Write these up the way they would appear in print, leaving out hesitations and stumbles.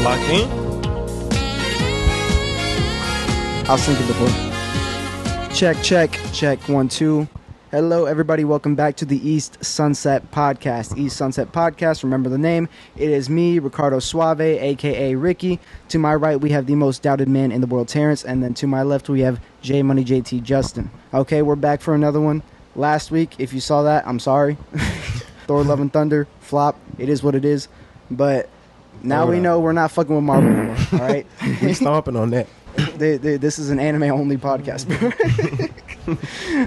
Lock in. I'll sync it before. Check. 1, 2. Hello, everybody. Welcome back to the East Sunset Podcast. East Sunset Podcast, remember the name. It is me, Ricardo Suave, a.k.a. Ricky. To my right, we have the most doubted man in the world, Terrence. And then to my left, we have J Money JT Justin. Okay, we're back for another one. Last week, if you saw that, I'm sorry. Thor Love and Thunder, flop. It is what it is. But now we know we're not fucking with Marvel anymore, all right? We stomping on that. This is an anime-only podcast.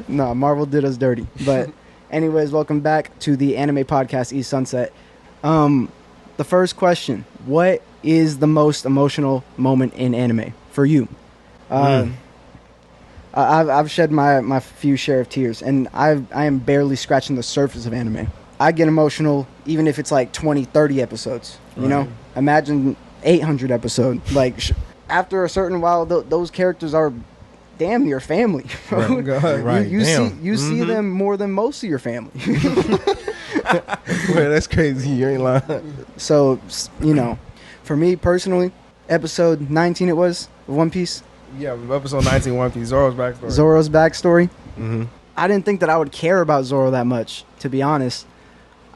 No, Marvel did us dirty. But anyways, welcome back to the anime podcast, East Sunset. The first question, what is the most emotional moment in anime for you? I've shed my few share of tears, and I am barely scratching the surface of anime. I get emotional even if it's like 20, 30 episodes, you know? Imagine 800 episodes. Like, after a certain while, those characters are damn near family. Right. You see them more than most of your family. Well, that's crazy. You ain't lying. So, you know, for me personally, episode 19 it was, of One Piece. Yeah, episode 19, One Piece, Zoro's backstory. Mm-hmm. I didn't think that I would care about Zoro that much, to be honest.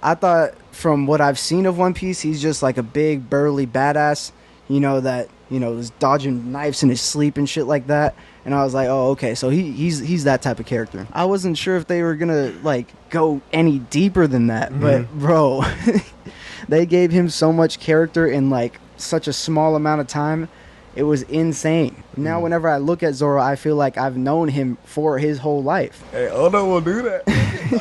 I thought from what I've seen of One Piece, he's just like a big, burly badass, that is dodging knives in his sleep and shit like that. And I was like, oh, okay, so he's that type of character. I wasn't sure if they were gonna like go any deeper than that, but bro, they gave him so much character in like such a small amount of time. It was insane. Now, whenever I look at Zoro, I feel like I've known him for his whole life. Hey, Oda will do that.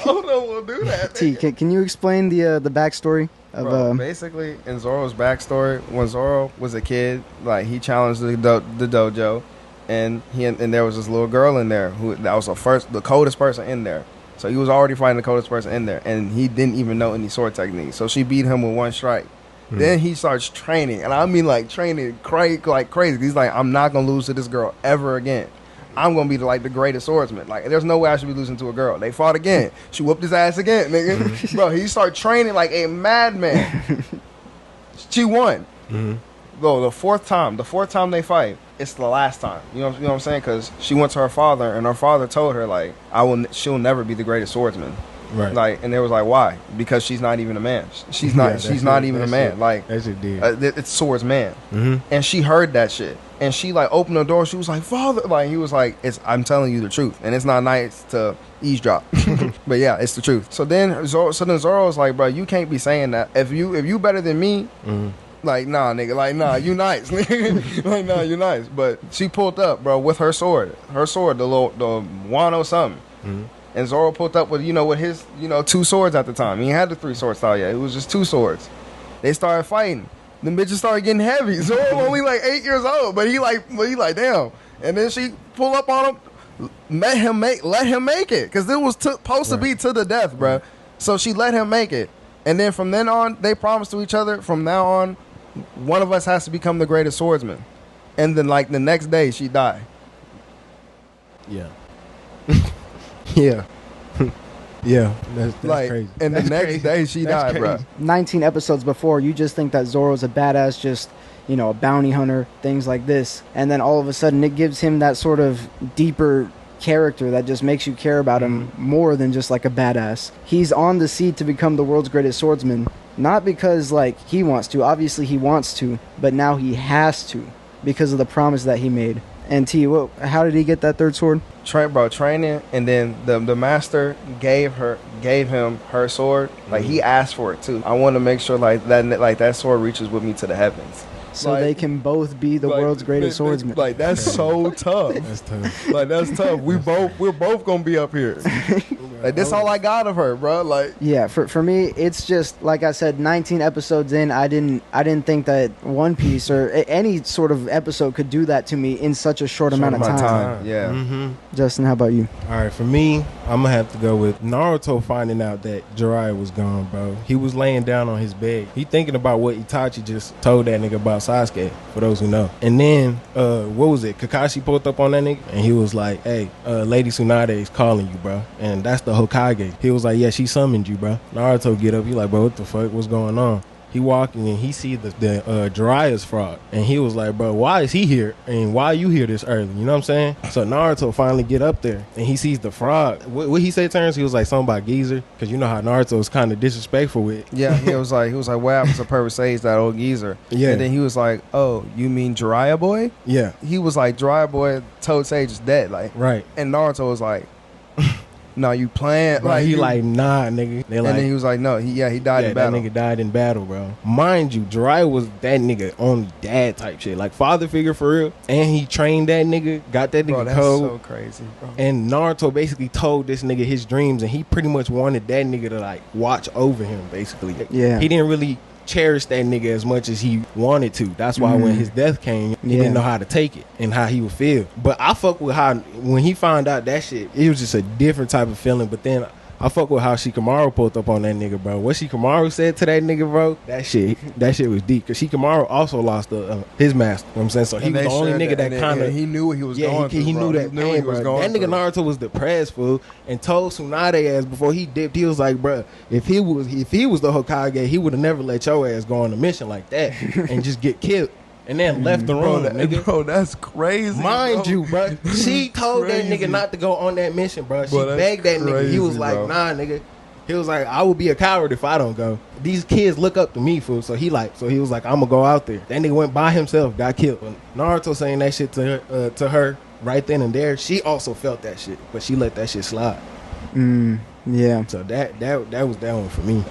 Oda will do that. T, can you explain the backstory of? Bro, basically, in Zoro's backstory, when Zoro was a kid, like he challenged the dojo, and there was this little girl in there that was the coldest person in there. So he was already fighting the coldest person in there, and he didn't even know any sword techniques. So she beat him with one strike. Then he starts training, and I mean like training like crazy. He's like, I'm not gonna lose to this girl ever again. I'm gonna be the greatest swordsman. Like, there's no way I should be losing to a girl. They fought again. She whooped his ass again, nigga. Bro, he started training like a madman. She won. Bro, the fourth time they fight, it's the last time. You know what I'm saying? Because she went to her father, and her father told her like, she'll never be the greatest swordsman. Right. Like, and they was like, why? Because she's not even a man. She's not even a man. Like, that's it, dude. It's swords man. And she heard that shit, and she like opened the door. She was like, father, like he was like, I'm telling you the truth, and it's not nice to eavesdrop, but yeah, it's the truth. So then Zoro was like, bro, you can't be saying that. If you better than me. Like, nah, nigga. Like, nah, you nice, nigga. Like, nah, you nice. But she pulled up, bro, with her sword. The Wano something. And Zoro pulled up with his, 2 swords at the time. He had the 3 sword style yet. It was just 2 swords. They started fighting. The bitches started getting heavy. Zoro only like 8 years old, but he like damn. And then she pulled up on him, let him make it, because it was supposed to be to the death, bro. So she let him make it, and then from then on, they promised to each other, from now on, one of us has to become the greatest swordsman. And then like the next day, she died. Yeah. Yeah. Yeah, that's like, crazy. And the next day she died, bro. 19 episodes before, you just think that Zoro's a badass, just, a bounty hunter, things like this. And then all of a sudden it gives him that sort of deeper character that just makes you care about him more than just like a badass. He's on the seat to become the world's greatest swordsman, not because like he wants to. Obviously he wants to, but now he has to because of the promise that he made. And T, how did he get that 3rd sword? Training, and then the master gave him her sword. Like, he asked for it too. I want to make sure that sword reaches with me to the heavens. So they can both be the world's greatest swordsman. Like, that's so tough. That's tough. Like, that's tough. We're both gonna be up here. Like, that's all I got of her, bro. Like, yeah, for me, it's just like I said, 19 episodes in, I didn't think that One Piece or any sort of episode could do that to me in such a short amount of time. Yeah. Justin, how about you? All right, for me, I'm gonna have to go with Naruto finding out that Jiraiya was gone, bro. He was laying down on his bed. He thinking about what Itachi just told that nigga about Sasuke, for those who know. And then, what was it? Kakashi pulled up on that nigga, and he was like, hey, Lady Tsunade is calling you, bro. And that's the Hokage. He was like, yeah, she summoned you, bro. Naruto get up. He like, bro, what the fuck? What's going on? he walking and he see the Jiraiya's frog, and he was like, bro, why is he here? And why you here this early? You know what I'm saying? So Naruto finally get up there, and he sees the frog. What he say, Terrence? He was like something about geezer, because you know how Naruto is kind of disrespectful with. Yeah, he was like, what happens to Purple Sage, that old geezer? Yeah. And then he was like, oh, you mean Jiraiya boy? Yeah. He was like, Jiraiya boy told Sage is dead, like. Right. And Naruto was like, no, you playing? Bro, he like, nah, nigga. They and like, then he was like, no, he died in battle. That nigga died in battle, bro. Mind you, Jiraiya was that nigga only dad type shit, like father figure for real. And he trained that nigga, got that nigga Bro, that's code. so crazy, bro. And Naruto basically told this nigga his dreams, and he pretty much wanted that nigga to like watch over him, basically. Yeah. He didn't really cherish that nigga as much as he wanted to. That's why when his death came, he didn't know how to take it and how he would feel. But I fuck with how when he found out that shit, it was just a different type of feeling. But then I fuck with how Shikamaru pulled up on that nigga, bro. What Shikamaru said to that nigga, bro, that shit was deep. Because Shikamaru also lost his master. You know what I'm saying? So he was the only nigga that kind of... He knew what he was going through, he knew that. He knew what he was going that nigga through. Naruto was depressed, fool, and told Tsunade ass before he dipped, he was like, bro, if he was the Hokage, he would have never let your ass go on a mission like that and just get killed. And then left the room, nigga. Bro, that's crazy. Mind bro. you, bro. She told that nigga not to go on that mission, bro. She begged that nigga. He was like, nah, nigga. He was like, I would be a coward if I don't go. These kids look up to me, fool. So he was like, I'm gonna go out there. That nigga went by himself, got killed. When Naruto saying that shit to her right then and there, she also felt that shit, but she let that shit slide. Yeah. So that was that one for me.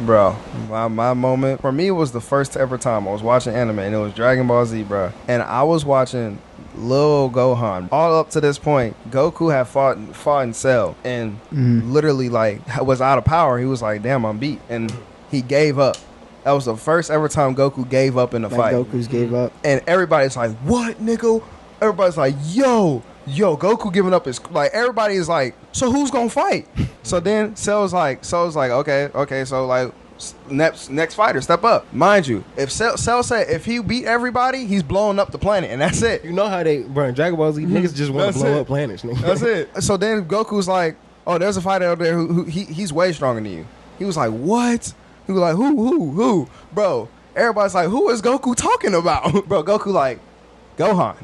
Bro, my moment for me was the first ever time I was watching anime, and it was Dragon Ball Z, bro. And I was watching Lil Gohan. All up to this point, Goku had fought in Cell, and literally like was out of power. He was like, "Damn, I'm beat," and he gave up. That was the first ever time Goku gave up in a fight. Goku's gave up, and everybody's like, "What, nigga?" Everybody's like, "Yo, Goku giving up his like." Everybody is like, "So who's gonna fight?" So then Cell's like, okay, so like next fighter, step up. Mind you, if Cell said if he beat everybody, he's blowing up the planet, and that's it. You know how they, bro, in Dragon Ball Z, niggas just want to blow up planets, nigga. That's it. So then Goku's like, oh, there's a fighter out there who he's way stronger than you. He was like, what? He was like, who? Bro, everybody's like, who is Goku talking about? Bro, Goku like, Gohan.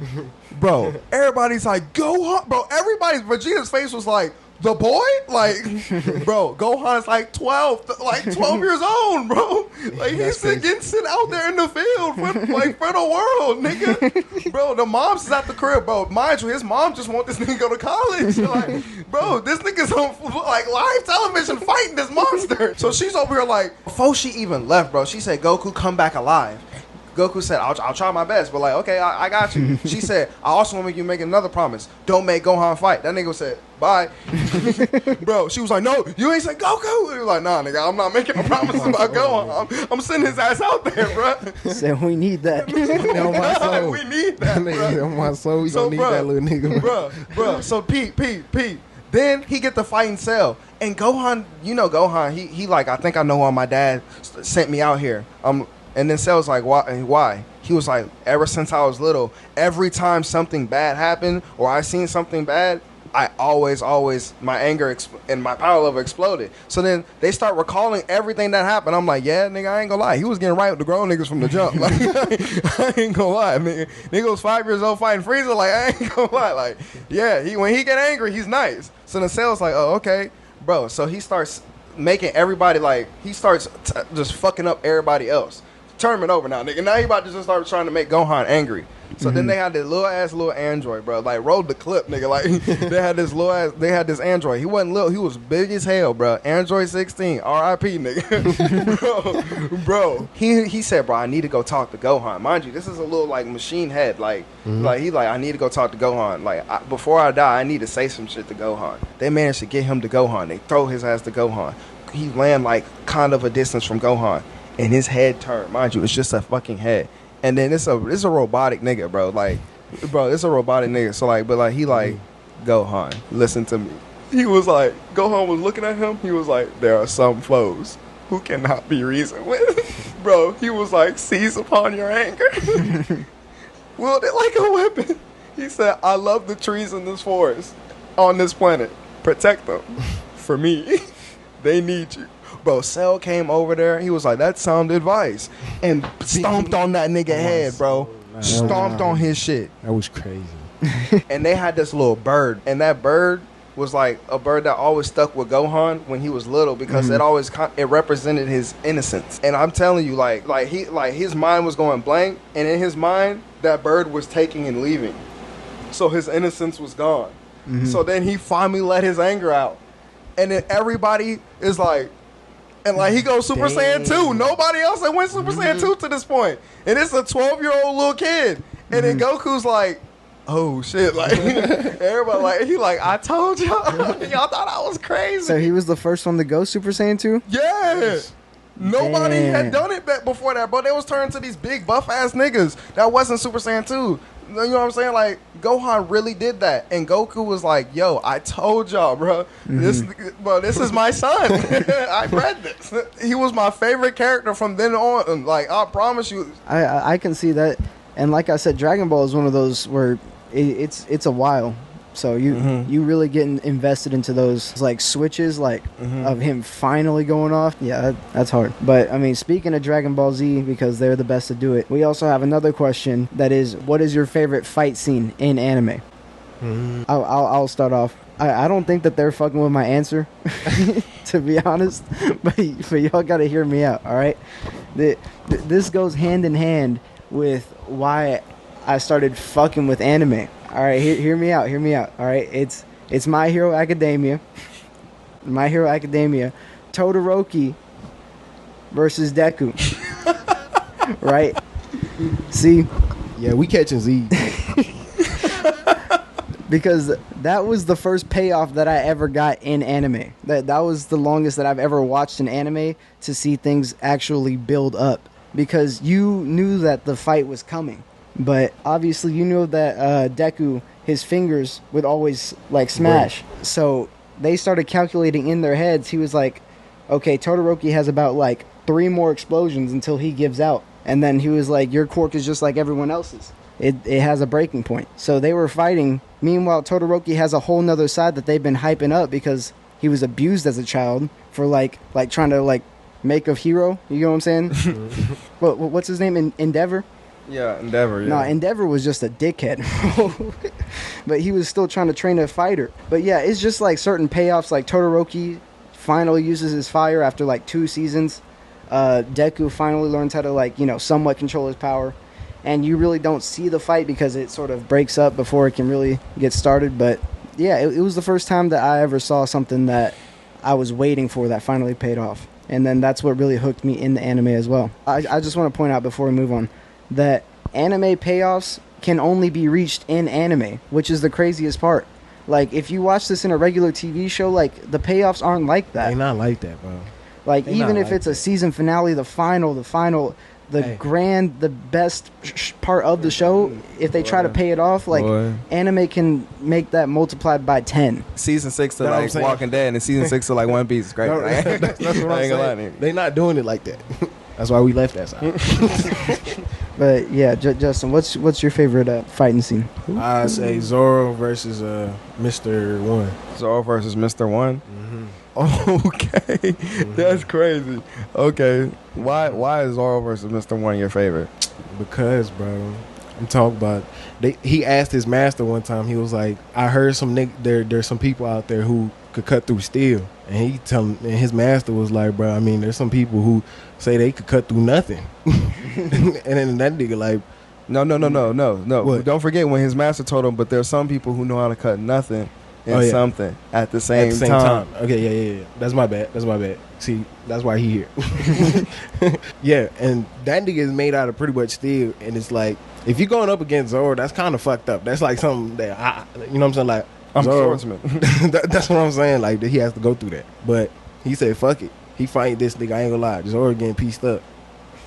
Bro, everybody's like, Gohan. Bro, Vegeta's face was like, the boy? Like, bro, Gohan's like 12 years old, bro. Like, he's getting sent out there in the field for the world, nigga. Bro, the mom's is at the crib, bro. Mind you, his mom just want this nigga to go to college. Like, bro, this nigga's on, like, live television fighting this monster. So she's over here, like, before she even left, bro, she said, Goku, come back alive. Goku said, I'll try my best, but like, okay, I got you. She said, I also want you to make another promise. Don't make Gohan fight. That nigga said, bye. Bro, she was like, no, you ain't say Goku. He was like, nah, nigga, I'm not making a promise about Gohan. I'm sending his ass out there, bro. Said we need that. On my soul. We need that, bro. On my soul, we gonna need that little nigga, bro. So Pete. Then he get the fighting Cell. And Gohan, you know Gohan, he like, I think I know why my dad sent me out here. And then Cell's like, why? He was like, ever since I was little, every time something bad happened or I seen something bad, I always, my anger and my power level exploded. So then they start recalling everything that happened. I'm like, yeah, nigga, I ain't gonna lie. He was getting right with the grown niggas from the jump. Like, I ain't gonna lie. Nigga was 5 years old fighting Frieza. Like, I ain't gonna lie. Like, yeah, when he get angry, he's nice. So then Cell's like, oh, okay. Bro, so he starts making everybody, like, he starts just fucking up everybody else. Tournament over now, nigga. Now he about to just start trying to make Gohan angry. So then they had this little android, bro. Like, rolled the clip, nigga. Like, they had this android. He wasn't little. He was big as hell, bro. Android 16, R.I.P., nigga. bro. He said, bro, I need to go talk to Gohan. Mind you, this is a little, like, machine head. Like, I need to go talk to Gohan. Like, before I die, I need to say some shit to Gohan. They managed to get him to Gohan. They throw his ass to Gohan. He land, like, kind of a distance from Gohan. And his head turned. Mind you, it's just a fucking head. And then it's a robotic nigga, bro. Like, bro, it's a robotic nigga. So, like, but, like, he, like, Gohan, listen to me. He was like, Gohan was looking at him. He was like, there are some foes who cannot be reasoned with. Bro, he was like, seize upon your anger. Wield it like a weapon. He said, I love the trees in this forest on this planet. Protect them. For me. They need you. Bro, Cell came over there. He was like, "That's sound advice," and stomped on that nigga head, bro. Stomped on his shit. That was crazy. And they had this little bird, and that bird was like a bird that always stuck with Gohan when he was little because it represented his innocence. And I'm telling you, like his mind was going blank, and in his mind that bird was taking and leaving, so his innocence was gone. So then he finally let his anger out, and then everybody is like, and like he goes Super Saiyan 2. Nobody else that went Super Saiyan 2 to this point, and it's a 12-year-old little kid, and then Goku's like, oh shit, like everybody like, he like, I told y'all. Y'all thought I was crazy. So he was the first one to go Super Saiyan 2? Yeah. Nobody had done it back before that, bro. They was turning to these big buff ass niggas that wasn't Super Saiyan 2. You know what I'm saying? Like, Gohan really did that, and Goku was like, "Yo, I told y'all, bro. This is my son. I read this. He was my favorite character from then on. Like, I promise you." I can see that, and like I said, Dragon Ball is one of those where it's a while, so you really getting invested into those like switches of him finally going off. Yeah, that's hard. But I mean, speaking of Dragon Ball Z, because they're the best to do it, we also have another question that is, what is your favorite fight scene in anime? I'll start off. I don't think that they're fucking with my answer, to be honest, but y'all gotta hear me out, all right? This goes hand in hand with why I started fucking with anime. All right, hear me out. All right, it's My Hero Academia. My Hero Academia, Todoroki versus Deku. Right? See? Yeah, we catching Z. Because that was the first payoff that I ever got in anime. That was the longest that I've ever watched an anime to see things actually build up. Because you knew that the fight was coming. But obviously you knew that Deku, his fingers would always like smash. Right. So they started calculating in their heads. He was like, okay, Todoroki has about like 3 more explosions until he gives out. And then he was like, your quirk is just like everyone else's. It has a breaking point. So they were fighting. Meanwhile, Todoroki has a whole nother side that they've been hyping up because he was abused as a child for like trying to like make a hero. You know what I'm saying? What's his name? Endeavor? Yeah, Endeavor. Yeah. No, Endeavor was just a dickhead. But he was still trying to train a fighter. But yeah, it's just like certain payoffs. Like Todoroki finally uses his fire after like 2 seasons. Deku finally learns how to like, somewhat control his power. And you really don't see the fight because it sort of breaks up before it can really get started. But yeah, it was the first time that I ever saw something that I was waiting for that finally paid off. And then that's what really hooked me in the anime as well. I just want to point out before we move on that anime payoffs can only be reached in anime, which is the craziest part. Like, if you watch this in a regular TV show, like, the payoffs aren't like that. They not like that, bro. Like, even if it's a season finale, the final, the best part of the show, if they try to pay it off, like, anime can make that multiplied by 10. Season 6 to like Walking Dead, and season 6 to like One Piece is great. That's what I'm saying. They not doing it like that. That's why we left that side. But yeah, Justin, what's your favorite fighting scene? I say Zoro versus Mr. One. Zoro versus Mr. One. Okay, that's crazy. Okay, why is Zoro versus Mr. One your favorite? Because, bro, I'm talking about. He asked his master one time. He was like, "I heard there's some people out there who could cut through steel," and and his master was like, "Bro, I mean, there's some people who say they could cut through nothing," and then that nigga like, No. What? Don't forget when his master told him, but there's some people who know how to cut nothing and something at the same time. Okay, yeah. That's my bad. See, that's why he here. Yeah, and that nigga is made out of pretty much steel, and it's like, if you're going up against Zoro, that's kind of fucked up. That's like something that you know what I'm saying? Like, I'm a swordsman. That's what I'm saying. Like, that he has to go through that. But he said, "Fuck it." He fighting this nigga. I ain't gonna lie. Zoro getting pieced up.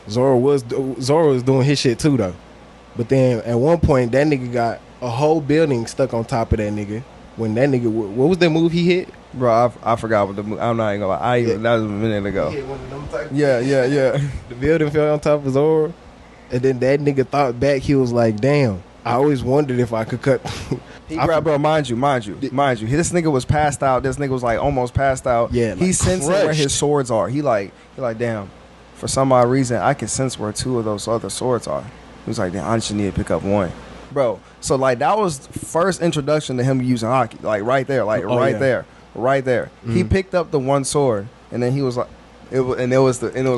Zoro was doing his shit too though. But then at one point, that nigga got a whole building stuck on top of that nigga. When that nigga, what was that move he hit? Bro, I forgot what the move. I'm not even gonna lie. That was a minute ago. He hit one of them type Yeah. The building fell on top of Zoro, and then that nigga thought back. He was like, "Damn, I always wondered if I could cut. He grabbed, bro. Mind you. This nigga was passed out. This nigga was like almost passed out. Yeah, he like sensing where crushed. his swords are. He like, damn. For some odd reason, I can sense where 2 of those other swords are. He was like, damn, I just need to pick up 1, bro. So like that was first introduction to him using hockey. Like right there, right there. He picked up the 1 sword, and then he was like, it was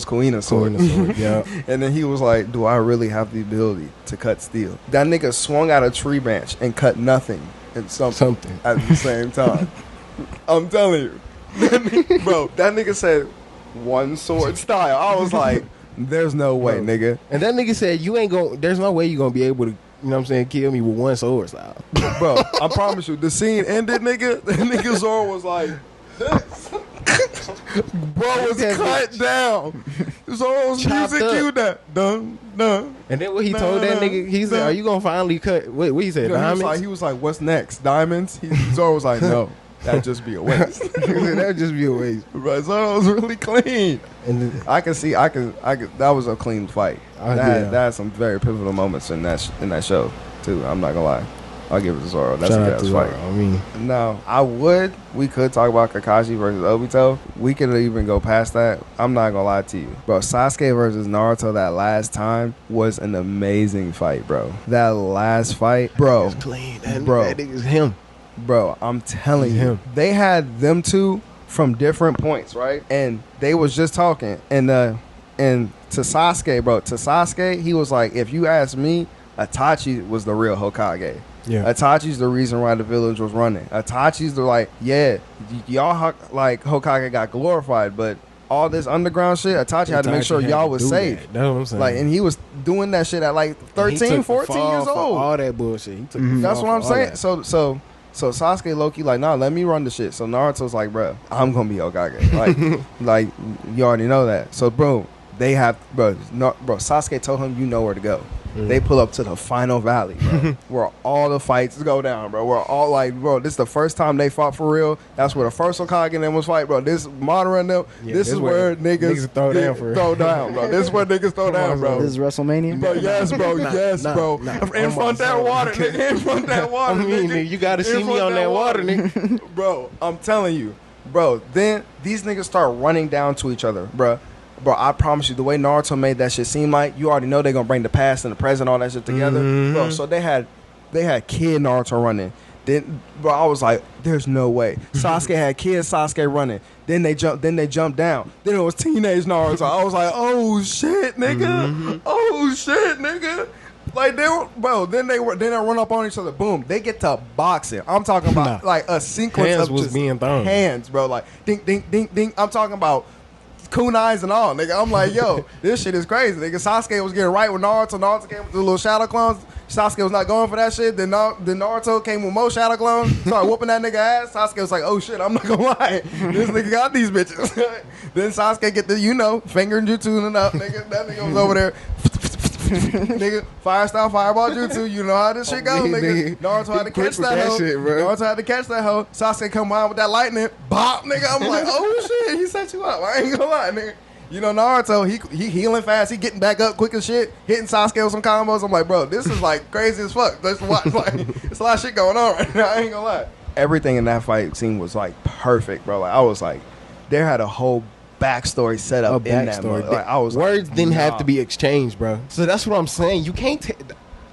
Kuina's sword. Yeah. And then he was like, do I really have the ability to cut steel? That nigga swung out a tree branch and cut nothing and something at the same time. I'm telling you. Bro, that nigga said 1 sword style. I was like, there's no way, nigga. And that nigga said, you ain't going, there's no way you gonna be able to, you know what I'm saying, kill me with 1 sword style. Bro, I promise you, the scene ended, nigga. The nigga Zoro was like, bro was cut down. Zoro's music cue that. Dun, dun. And then what he told that nigga, he said, are you gonna finally cut, what he said, diamonds? He was like, what's next? Diamonds? Zoro was like, no. That'd just be a waste. That'd just be a waste. Bro, Zoro was really clean. And then, I could that was a clean fight. That had some very pivotal moments in that show, too. I'm not gonna lie. I'll give it to Zoro. That's a good fight. I mean, no, we could talk about Kakashi versus Obito. We could even go past that. I'm not gonna lie to you, bro. Sasuke versus Naruto that last time was an amazing fight, bro. That last fight, bro. Clean. That nigga's him. Bro, I'm telling you, they had them 2 from different points, right? And they was just talking, and to Sasuke, bro, he was like, if you ask me, Itachi was the real Hokage. Yeah. Itachi's the reason why the village was running. Itachi's the like, y'all like Hokage got glorified, but all this underground shit, Itachi had to make sure y'all was safe. That's what I'm saying. Like, and he was doing that shit at like 13, 14 years old. All that bullshit. He took That's what I'm saying. So Sasuke Loki like, nah, let me run the shit. So Naruto's like, bro, I'm gonna be Hokage. Like you already know that. So bro, Sasuke told him, you know where to go. They pull up to the final valley, bro, where all the fights go down, bro. We're all like, bro, this is the first time they fought for real. That's where the first Hokage and them was fight, bro. This Madara and them, this is where niggas throw down for real. Bro. This is where niggas throw down, bro. This is WrestleMania? Bro, yes, bro, bro. In front of that water, nigga. In front of that water, nigga. You gotta see me on that water, nigga. Bro, I'm telling you. Bro, then these niggas start running down to each other, bro. Bro, I promise you, the way Naruto made that shit seem like, you already know they're gonna bring the past and the present, all that shit together. Bro, so they had kid Naruto running. Then, bro, I was like, there's no way. Sasuke had kid Sasuke running. Then they jumped down. Then it was teenage Naruto. I was like, oh shit, nigga. Oh shit, nigga. Like they were, bro. Then they run up on each other. Boom. They get to boxing. I'm talking about like a sequence hands of was just being thrown. Hands, bro. Like ding, ding, ding, ding. I'm talking about kunais and all, nigga. I'm like, yo, this shit is crazy, nigga. Sasuke was getting right with Naruto. Naruto came with the little shadow clones. Sasuke was not going for that shit. Then Naruto came with more shadow clones. Started whooping that nigga ass. Sasuke was like, oh shit, I'm not gonna lie. This nigga got these bitches. Then Sasuke get the, finger jutsu up, nigga. That nigga was over there. Nigga, fire style fireball jutsu. You know how this shit go, nigga. Naruto had to catch that hoe. Naruto had to catch that hoe. Sasuke come out with that lightning. Bop, nigga. I'm like, oh shit, he set you up. I ain't gonna lie, nigga. Naruto, he healing fast. He getting back up quick as shit. Hitting Sasuke with some combos. I'm like, bro, this is like crazy as fuck. That's why, like, it's a lot of shit going on right now. I ain't gonna lie. Everything in that fight scene was like perfect, bro. Like I was like, there had a whole backstory set up in that movie. Like, I was words like, didn't have to be exchanged, bro. So that's what I'm saying. You can't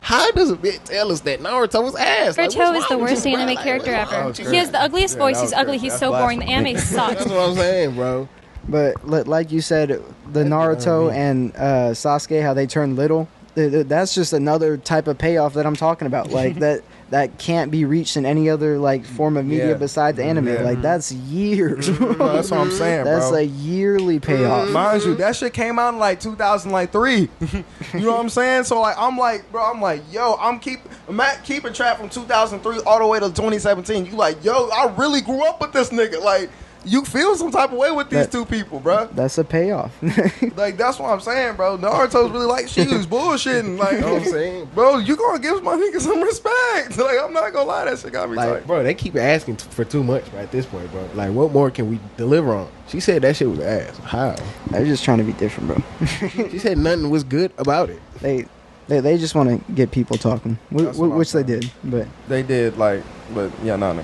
how does a bit tell us that Naruto was ass? Naruto is the worst anime character ever. He has the ugliest voice. He's ugly. He's so boring. The anime sucks. That's what I'm saying, bro. But like you said, the Naruto and Sasuke, how they turn little, that's just another type of payoff that I'm talking about. Like that can't be reached in any other like form of media besides anime. Yeah. Like that's years. That's what I'm saying, bro. That's a yearly payoff. Mind you, that shit came out in like 2003. You know what I'm saying? So like I'm like, yo, I'm keeping track from 2003 all the way to 2017. You like, yo, I really grew up with this nigga. Like, you feel some type of way with these two people, bro. That's a payoff. Like, that's what I'm saying, bro. Naruto's really like, she was bullshitting. Like, you know what I'm saying? Bro, you gonna give my nigga some respect. Like, I'm not gonna lie, that shit got me tight. Bro, they keep asking for too much at this point, bro. Like, what more can we deliver on? She said that shit was ass. How? They're just trying to be different, bro. She said nothing was good about it. They just want to get people talking, which they did. But they did, like, but yeah, no.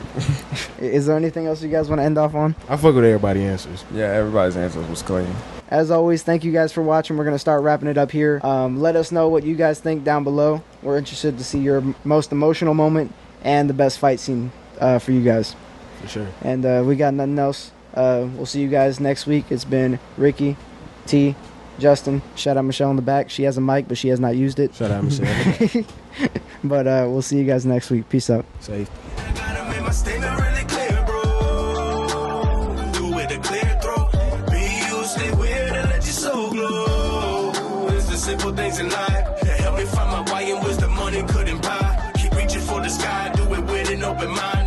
Is there anything else you guys want to end off on? I fuck with everybody's answers. Yeah, everybody's answers was clean. As always, thank you guys for watching. We're going to start wrapping it up here. Let us know what you guys think down below. We're interested to see your most emotional moment and the best fight scene for you guys. For sure. And we got nothing else. We'll see you guys next week. It's been Ricky, T, Justin. Shout out Michelle in the back. She has a mic, but she has not used it. Shout out Michelle. But we'll see you guys next week. Peace out. Safe. Simple things in life that help me find my why and wisdom money couldn't buy. Keep reaching for the sky, do it with an open mind.